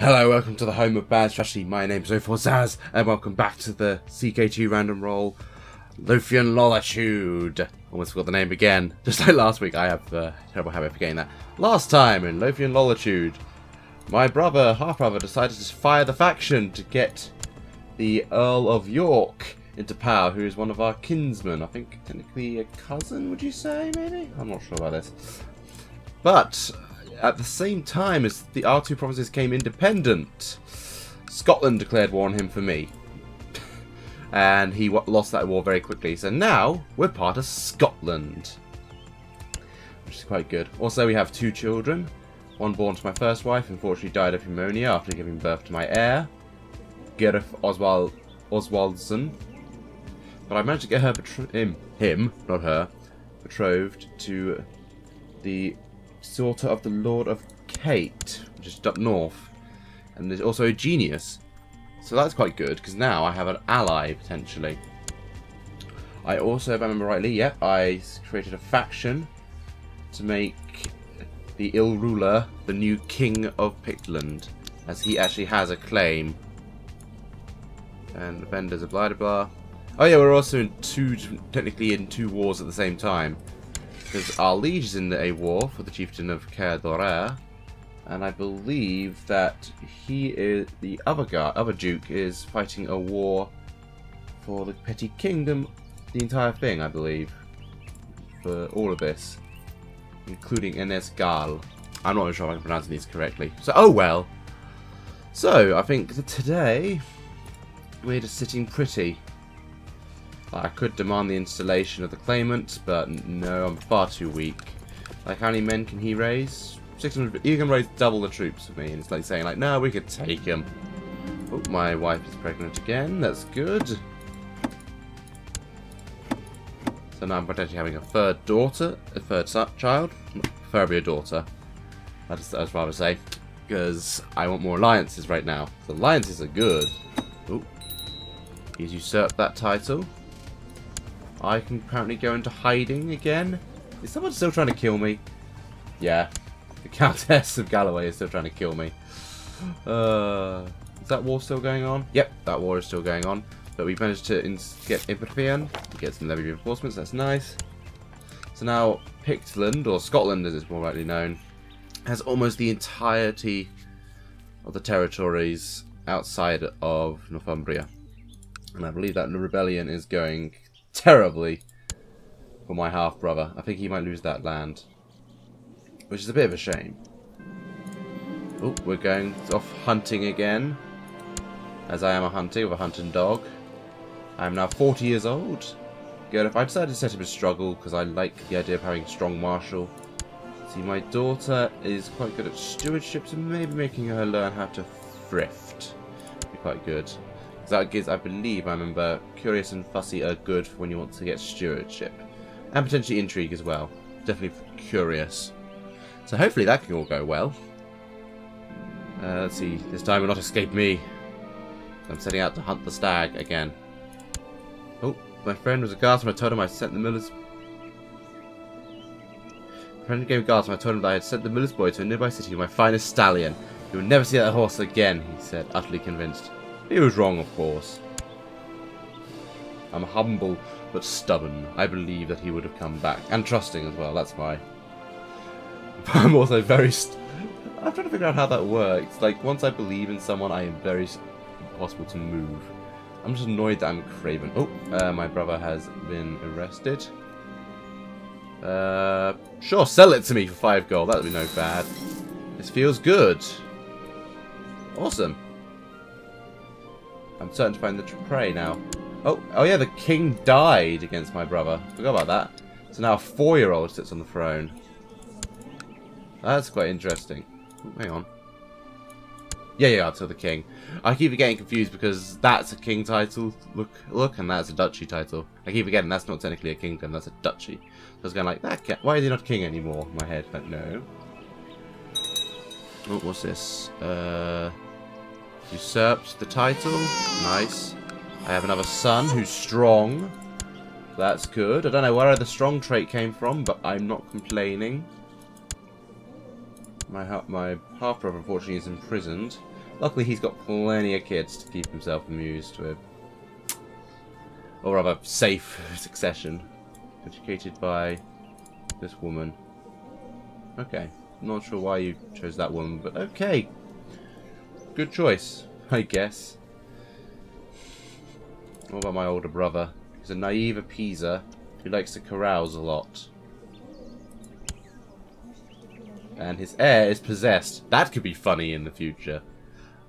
Hello, welcome to the home of bad strategy. My name is Zaz, and welcome back to the CK2 random roll Lothian Lolatude. Almost forgot the name again. Just like last week, I have a terrible habit of forgetting that. Last time in Lothian Lolatude, my brother, half-brother, decided to fire the faction to get the Earl of York into power, who is one of our kinsmen. I think technically a cousin, would you say, maybe? I'm not sure about this. But at the same time as our two provinces came independent, Scotland declared war on him for me. And he lost that war very quickly. So now we're part of Scotland, which is quite good. Also, we have two children. One born to my first wife, unfortunately died of pneumonia after giving birth to my heir, Gareth Oswaldson. But I managed to get her him, not her, betrothed to the daughter of the Lord of Kate, which is up north, and there's also a genius. So that's quite good, because now I have an ally, potentially. I also, if I remember rightly, I created a faction to make the ill ruler the new king of Pictland, as he actually has a claim. And the vendors are blah blah blah. Oh yeah, we're also technically in two wars at the same time. Because our liege is in a war for the chieftain of Caer, and I believe that he is the other duke is fighting a war for the petty kingdom, the entire thing, I believe, for all of this, including Enesgal. I'm not sure if I'm pronouncing these correctly. So, oh well. So I think that today we're just sitting pretty. I could demand the installation of the claimant, but no, I'm far too weak. Like, how many men can he raise? 600. He can raise double the troops for me, and it's like saying, like, no, we could take him. Oh, my wife is pregnant again. That's good. So now I'm potentially having a third daughter, a third child, preferably a daughter. I'd rather say, because I want more alliances right now. The alliances are good. Oh, he's usurped that title. I can apparently go into hiding again. Is someone still trying to kill me? Yeah. The Countess of Galloway is still trying to kill me. Is that war still going on? Yep, that war is still going on. But we managed to get Pictland, get some levy reinforcements, that's nice. So now Pictland, or Scotland as it's more rightly known, has almost the entirety of the territories outside of Northumbria. And I believe that the rebellion is going terribly for my half-brother. I think he might lose that land, which is a bit of a shame. Oh, we're going off hunting again, as I am a hunter with a hunting dog. I am now 40 years old. Good, if I decided to set him a struggle, because I like the idea of having a strong marshal. See, my daughter is quite good at stewardship, so maybe making her learn how to thrift would be quite good. That gives, I believe, I remember, curious and fussy are good for when you want to get stewardship. And potentially intrigue as well. Definitely curious. So hopefully that can all go well. Let's see, this time will not escape me. I'm setting out to hunt the stag again. Oh, my friend was a guardsman. I told him I sent the miller's... My friend gave a guardsman. I told him that I had sent the miller's boy to a nearby city with my finest stallion. He would never see that horse again, he said, utterly convinced. He was wrong, of course. I'm humble but stubborn. I believe that he would have come back. And trusting as well, that's why. But I'm also very... I'm trying to figure out how that works. Like, once I believe in someone, I am very impossible to move. I'm just annoyed that I'm a craven. Oh, my brother has been arrested. Sure, sell it to me for 5 gold. That would be no bad. This feels good. Awesome. I'm certain to find the prey now. Oh yeah, the king died against my brother. Forgot about that. So now a 4-year-old sits on the throne. That's quite interesting. Oh, hang on. Yeah, I'll tell the king. I keep getting confused because that's a king title. Look, and that's a duchy title. I keep forgetting that's not technically a kingdom. That's a duchy. So I was going like, that. Why is he not king anymore? In my head, but no. Oh, what's this? Usurped the title. Nice. I have another son who's strong. That's good. I don't know where the strong trait came from, but I'm not complaining. My half-brother, unfortunately, is imprisoned. Luckily, he's got plenty of kids to keep himself amused with. Or rather, safe succession. Educated by this woman. Okay. Not sure why you chose that woman, but okay. Good choice, I guess. What about my older brother? He's a naive appeaser who likes to carouse a lot. And his heir is possessed. That could be funny in the future.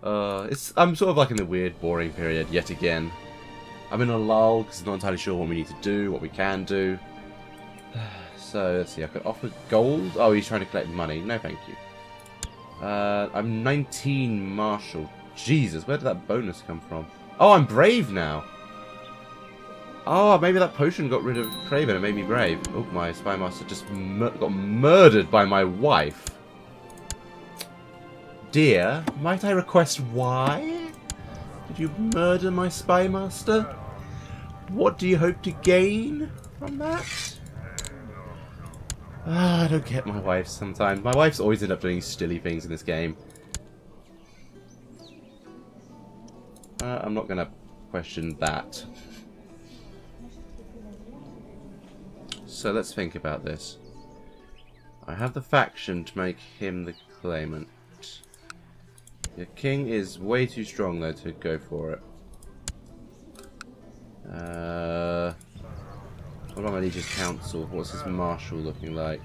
I'm sort of like in the weird, boring period yet again. I'm in a lull because I'm not entirely sure what we need to do, what we can do. So, let's see, I could offer gold. Oh, he's trying to collect money. No, thank you. I'm 19 martial. Jesus, where did that bonus come from? Oh, I'm brave now. Oh, maybe that potion got rid of Craven and made me brave. Oh, my spy master just got murdered by my wife. Dear, might I request why? Did you murder my spy master? What do you hope to gain from that? I don't get my wife sometimes. My wife's always end up doing silly things in this game. I'm not going to question that. So let's think about this. I have the faction to make him the claimant. The king is way too strong though to go for it. What about my liege's council? What's his marshal looking like?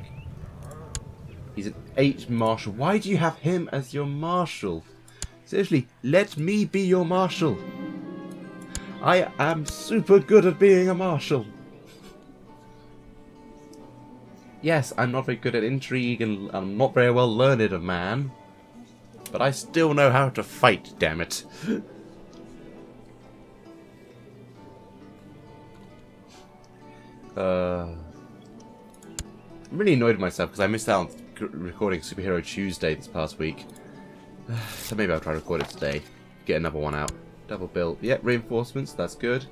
He's an 8 marshal. Why do you have him as your marshal? Seriously, let me be your marshal. I am super good at being a marshal. Yes, I'm not very good at intrigue and I'm not very well learned a man. But I still know how to fight, damn it. I'm really annoyed with myself because I missed out on recording Superhero Tuesday this past week. So maybe I'll try to record it today. Get another one out. Double build. Yep, reinforcements, that's good.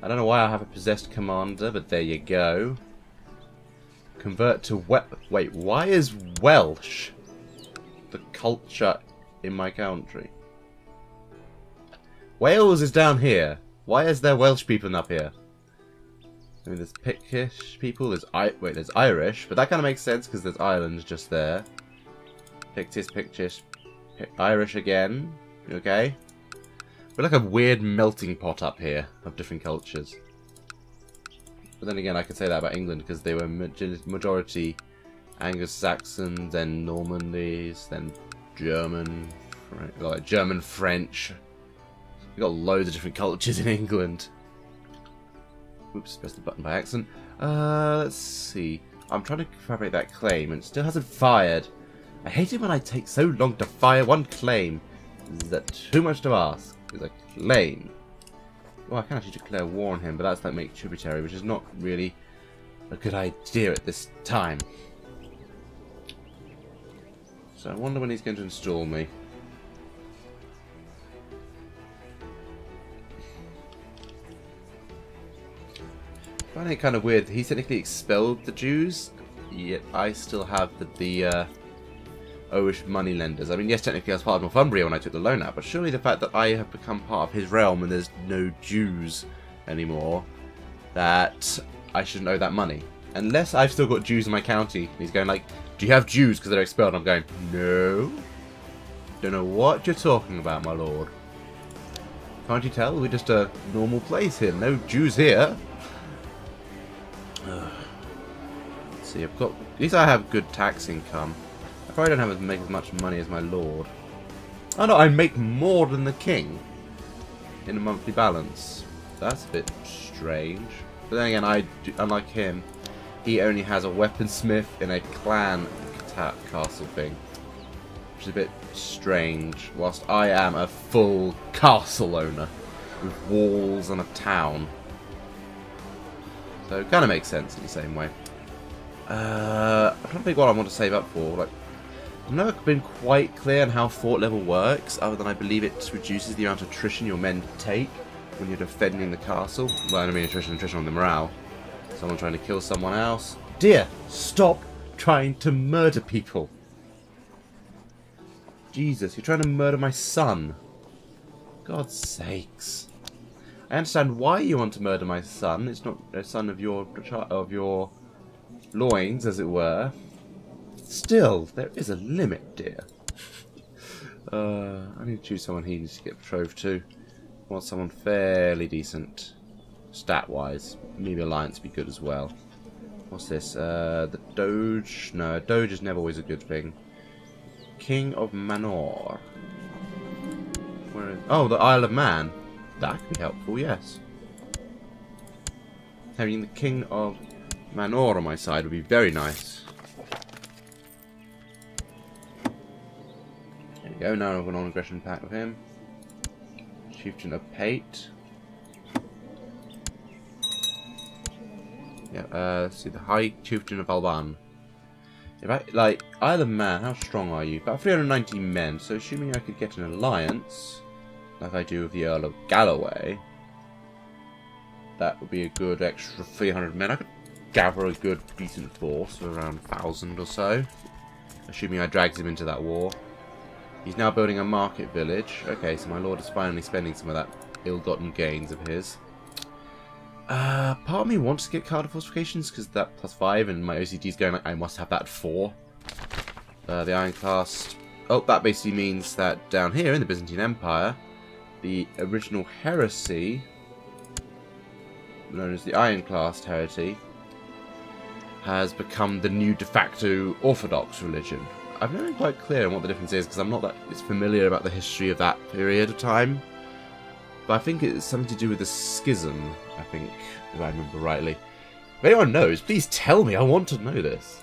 I don't know why I have a possessed commander, but there you go. Convert to wait, why is Welsh the culture in my country? Wales is down here. Why is there Welsh people up here? I mean, there's Pictish people, there's Irish, but that kind of makes sense because there's Ireland just there. Pictish, Irish again. Okay. We're like a weird melting pot up here of different cultures. But then again, I could say that about England because they were majority Anglo-Saxon, then Normandys, then German, like German French. We got loads of different cultures in England. Oops, pressed the button by accident. Let's see. I'm trying to fabricate that claim and it still hasn't fired. I hate it when I take so long to fire one claim. Is that too much to ask? Is a claim. Well, I can actually declare war on him, but that's like make tributary, which is not really a good idea at this time. So I wonder when he's going to install me. I find it kind of weird. He technically expelled the Jews, yet I still have the Owish moneylenders. I mean, yes, technically I was part of Northumbria when I took the loan out, but surely the fact that I have become part of his realm and there's no Jews anymore, that I shouldn't owe that money. Unless I've still got Jews in my county. And he's going like, do you have Jews because they're expelled? And I'm going, no. Don't know what you're talking about, my lord. Can't you tell? We're just a normal place here. No Jews here. Let's see, I've got... At least I have good tax income. I probably don't have make as much money as my lord. Oh no, I make more than the king in a monthly balance. That's a bit strange. But then again, unlike him, he only has a weaponsmith in a clan castle thing, which is a bit strange. Whilst I am a full castle owner with walls and a town, so it kind of makes sense in the same way. I'm trying to think what I want to save up for. Like, I've never been quite clear on how fort level works, other than I believe it reduces the amount of attrition your men take when you're defending the castle. Well, I don't mean attrition on the morale. Someone trying to kill someone else. Dear, stop trying to murder people. Jesus, you're trying to murder my son. God's sakes. I understand why you want to murder my son. It's not a son of your loins, as it were. Still, there is a limit, dear. I need to choose someone he needs to get betrothed to. I want someone fairly decent, stat-wise. Maybe alliance would be good as well. What's this? The Doge? No, Doge is never always a good thing. King of Manor. Where is... Oh, the Isle of Man. That could be helpful, yes. Having the King of Manor on my side would be very nice. There we go, now I've got an aggression pact with him. Chieftain of Pate. Yeah, let's see, the High Chieftain of Alban. If I, like, Isle of Man, how strong are you? About 390 men, so assuming I could get an alliance, like I do with the Earl of Galloway, that would be a good extra 300 men. I could gather a good, decent force of around 1,000 or so, assuming I dragged him into that war. He's now building a market village. Okay, so my lord is finally spending some of that ill-gotten gains of his. Part of me wants to get Cardiff fortifications because that +5 and my OCD is going like I must have that 4. The Ironclast. Oh, that basically means that down here in the Byzantine Empire, the original heresy, known as the Ironclast heresy, has become the new de facto Orthodox religion. I've never been quite clear on what the difference is because I'm not that familiar about the history of that period of time. But I think it's something to do with the schism, I think, if I remember rightly. If anyone knows, please tell me. I want to know this.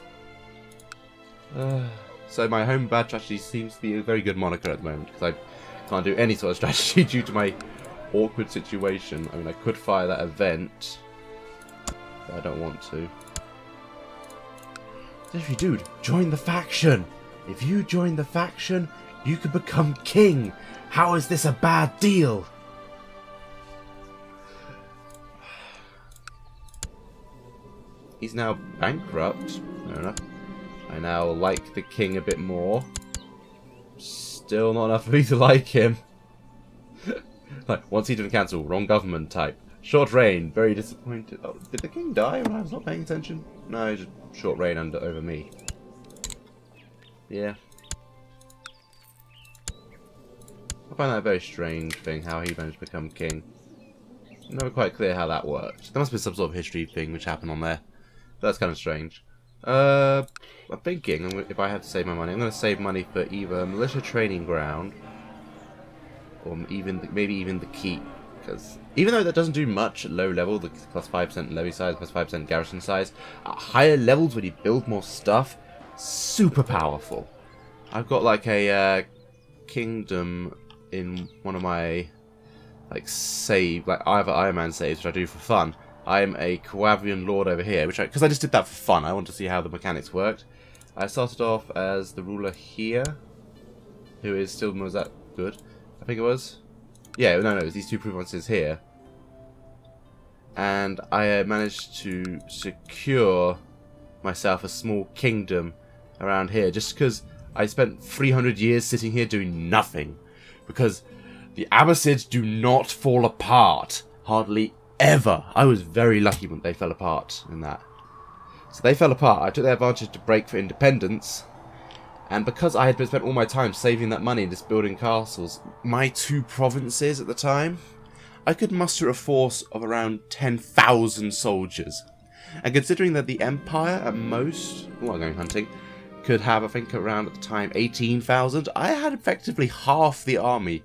So my home badge actually seems to be a very good moniker at the moment, because I can't do any sort of strategy due to my awkward situation. I mean, I could fire that event, but I don't want to. If you do, join the faction. If you join the faction, you could become king. How is this a bad deal? He's now bankrupt. Fair enough. I now like the king a bit more. Still not enough for me to like him. Like, once he didn't cancel, wrong government type. Short reign, very disappointed. Oh, did the king die when I was not paying attention? No, just short reign over me. Yeah. I find that a very strange thing, how he managed to become king. Never quite clear how that worked. There must be some sort of history thing which happened on there. That's kind of strange. I'm thinking, if I have to save my money, I'm going to save money for either militia training ground, or even maybe even the keep. Because even though that doesn't do much at low level, the +5% levy size, +5% garrison size, at higher levels when you build more stuff, super powerful. I've got like a kingdom in one of my either Iron Man saves, which I do for fun. I'm a Coavian lord over here, because I just did that for fun. I want to see how the mechanics worked. I started off as the ruler here, who is still, was that good? I think it was. Yeah, no, it was these two provinces here. And I managed to secure myself a small kingdom around here, just because I spent 300 years sitting here doing nothing. Because the Abbasids do not fall apart. Hardly ever. I was very lucky when they fell apart in that. So they fell apart. I took their advantage to break for independence. And because I had spent all my time saving that money and just building castles, my 2 provinces at the time, I could muster a force of around 10,000 soldiers. And considering that the Empire, at most, well, going hunting, could have, I think, around at the time 18,000, I had effectively half the army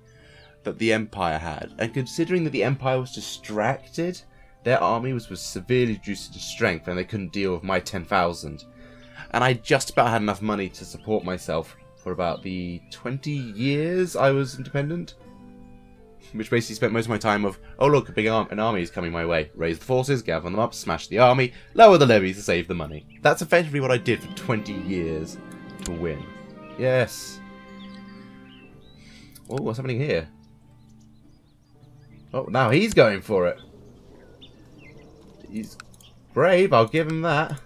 that the Empire had. And considering that the Empire was distracted, their army was severely reduced in strength and they couldn't deal with my 10,000. And I just about had enough money to support myself for about the 20 years I was independent. Which basically spent most of my time of, oh look, an army is coming my way. Raise the forces, gather them up, smash the army, lower the levies to save the money. That's effectively what I did for 20 years to win. Yes. Oh, what's happening here? Oh, now he's going for it. He's brave, I'll give him that.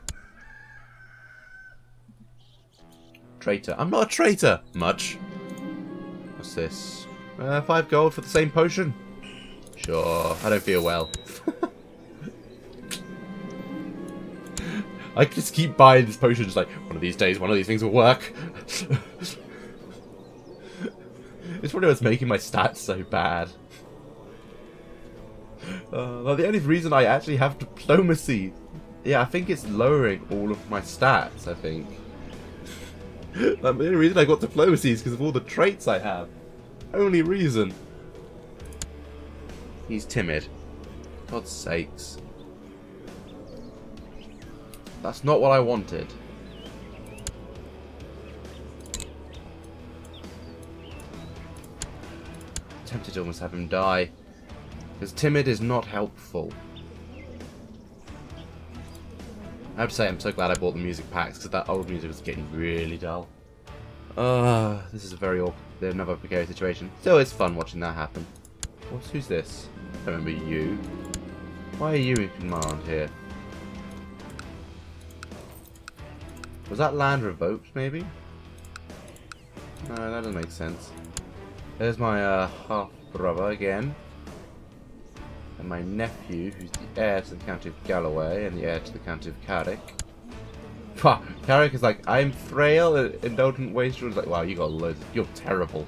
Traitor. I'm not a traitor. Much. What's this? 5 gold for the same potion? Sure, I don't feel well. I just keep buying this potion, just like, one of these days, one of these things will work. It's probably what's making my stats so bad. Well, the only reason I actually have diplomacy, yeah, I think it's lowering all of my stats, I think. The only reason I got diplomacy is because of all the traits I have. Only reason. He's timid. God's sakes. That's not what I wanted. Tempted to almost have him die. Because timid is not helpful. I have to say I'm so glad I bought the music packs because that old music was getting really dull. This is a very awkward, another precarious situation. Still, it's fun watching that happen. Who's this? I don't remember you. Why are you in command here? Was that land revoked, maybe? No, that doesn't make sense. There's my half-brother again. And my nephew, who's the heir to the County of Galloway and the heir to the County of Carrick. Carrick is like, I'm frail, indulgent wastrel. Is like, wow, you got loads. You're terrible.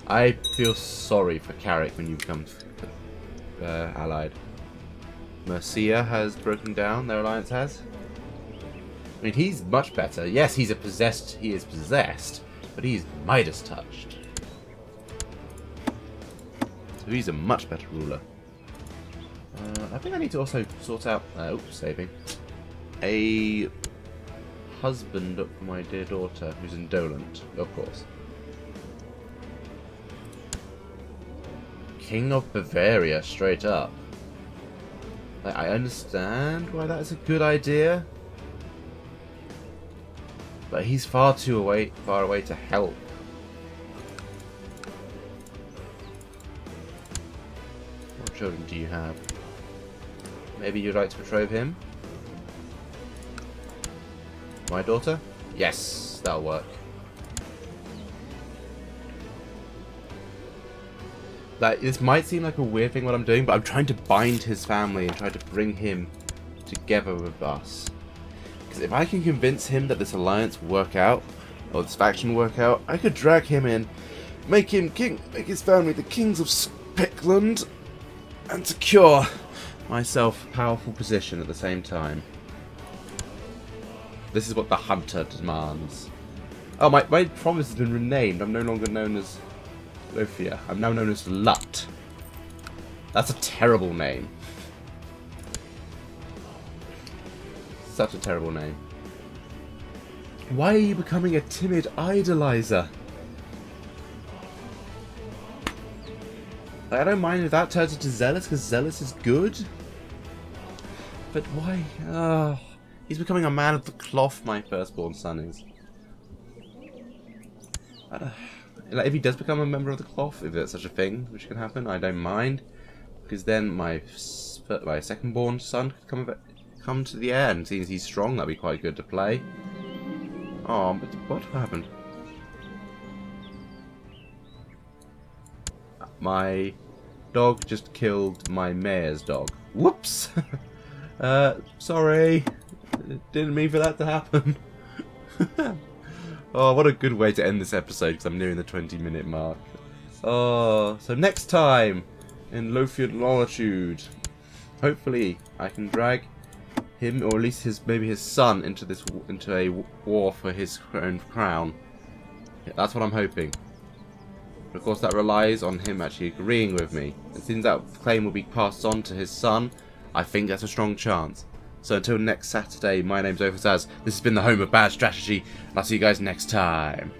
I feel sorry for Carrick when you become allied. Mercia has broken down, their alliance has. I mean, he's much better. Yes, he is possessed, but he's Midas touched. So he's a much better ruler. I think I need to also sort out, saving, a husband for my dear daughter, who's indolent, of course. King of Bavaria, straight up. Like, I understand why that is a good idea, but he's far away to help. What children do you have? Maybe you'd like to betroth him? My daughter? Yes, that'll work. Like, this might seem like a weird thing what I'm doing, but I'm trying to bind his family and try to bring him together with us. Because if I can convince him that this alliance will work out, or this faction will work out, I could drag him in, make him king, make his family the kings of Pictland, and secure myself a powerful position at the same time. This is what the hunter demands. Oh, my province has been renamed. I'm no longer known as Lothian. I'm now known as Lut. That's a terrible name. Such a terrible name. Why are you becoming a timid idolizer? Like, I don't mind if that turns into zealous, because zealous is good. But why? He's becoming a man of the cloth, my firstborn son is. Like, if he does become a member of the cloth, if that's such a thing which can happen, I don't mind. Because then my second-born son could come to the heir, and seeing as he's strong, that'd be quite good to play. Oh, but what happened? My dog just killed my mayor's dog. Whoops! Sorry. Didn't mean for that to happen. Oh, what a good way to end this episode, because I'm nearing the 20-minute mark. Oh, so next time in Lothian Lolatude, hopefully I can drag him, or at least maybe his son, into a war for his own crown. Yeah, that's what I'm hoping. But of course, that relies on him actually agreeing with me. And since that claim will be passed on to his son, I think that's a strong chance. So until next Saturday, my name's Lothian. This has been the home of bad strategy, and I'll see you guys next time.